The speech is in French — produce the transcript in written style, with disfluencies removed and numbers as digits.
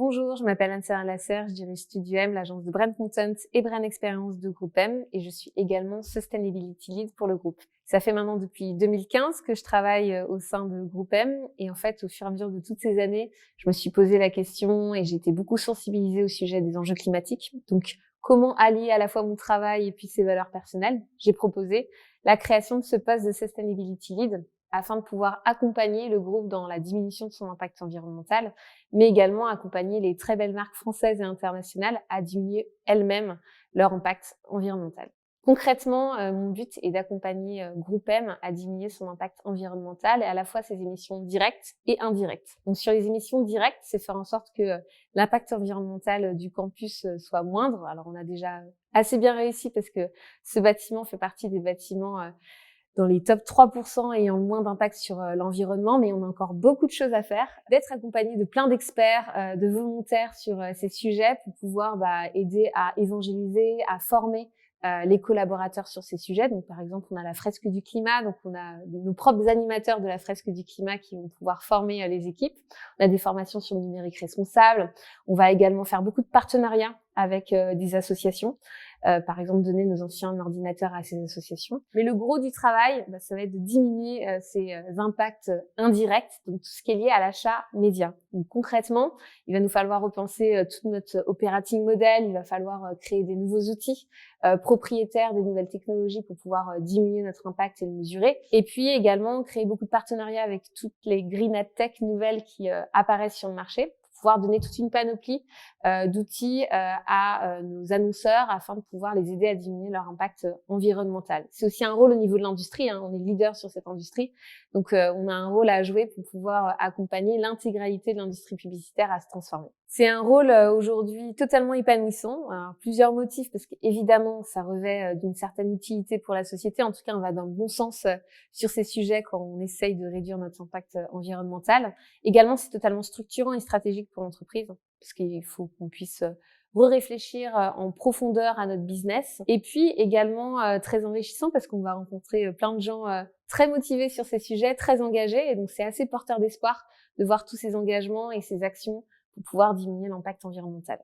Bonjour, je m'appelle Anne-Sarah Lasserre, je dirige Studio M, l'agence de Brand Content et Brand Experience de Groupe M, et je suis également Sustainability Lead pour le groupe. Ça fait maintenant depuis 2015 que je travaille au sein de Groupe M, et en fait, au fur et à mesure de toutes ces années, je me suis posé la question et j'ai été beaucoup sensibilisée au sujet des enjeux climatiques. Donc, comment allier à la fois mon travail et puis ses valeurs personnelles? J'ai proposé la création de ce poste de Sustainability Lead afin de pouvoir accompagner le groupe dans la diminution de son impact environnemental, mais également accompagner les très belles marques françaises et internationales à diminuer elles-mêmes leur impact environnemental. Concrètement, mon but est d'accompagner Groupe M à diminuer son impact environnemental et à la fois ses émissions directes et indirectes. Donc sur les émissions directes, c'est faire en sorte que l'impact environnemental du campus soit moindre. Alors on a déjà assez bien réussi parce que ce bâtiment fait partie des bâtiments dans les top 3% ayant le moins d'impact sur l'environnement, mais on a encore beaucoup de choses à faire. D'être accompagné de plein d'experts, de volontaires sur ces sujets pour pouvoir aider à évangéliser, à former les collaborateurs sur ces sujets. Donc par exemple, on a la fresque du climat, donc on a nos propres animateurs de la fresque du climat qui vont pouvoir former les équipes. On a des formations sur le numérique responsable. On va également faire beaucoup de partenariats avec des associations. Par exemple, donner nos anciens ordinateurs à ces associations. Mais le gros du travail, ça va être de diminuer ces impacts indirects, donc tout ce qui est lié à l'achat média. Donc concrètement, il va nous falloir repenser tout notre operating model, il va falloir créer des nouveaux outils propriétaires des nouvelles technologies pour pouvoir diminuer notre impact et le mesurer. Et puis également créer beaucoup de partenariats avec toutes les green ad tech nouvelles qui apparaissent sur le marché, pouvoir donner toute une panoplie d'outils à nos annonceurs afin de pouvoir les aider à diminuer leur impact environnemental. C'est aussi un rôle au niveau de l'industrie, on est leader sur cette industrie, donc on a un rôle à jouer pour pouvoir accompagner l'intégralité de l'industrie publicitaire à se transformer. C'est un rôle aujourd'hui totalement épanouissant. Alors, plusieurs motifs, parce qu'évidemment, ça revêt d'une certaine utilité pour la société. En tout cas, on va dans le bon sens sur ces sujets quand on essaye de réduire notre impact environnemental. Également, c'est totalement structurant et stratégique pour l'entreprise, parce qu'il faut qu'on puisse réfléchir en profondeur à notre business. Et puis également très enrichissant parce qu'on va rencontrer plein de gens très motivés sur ces sujets, très engagés. Et donc, c'est assez porteur d'espoir de voir tous ces engagements et ces actions pour pouvoir diminuer l'impact environnemental.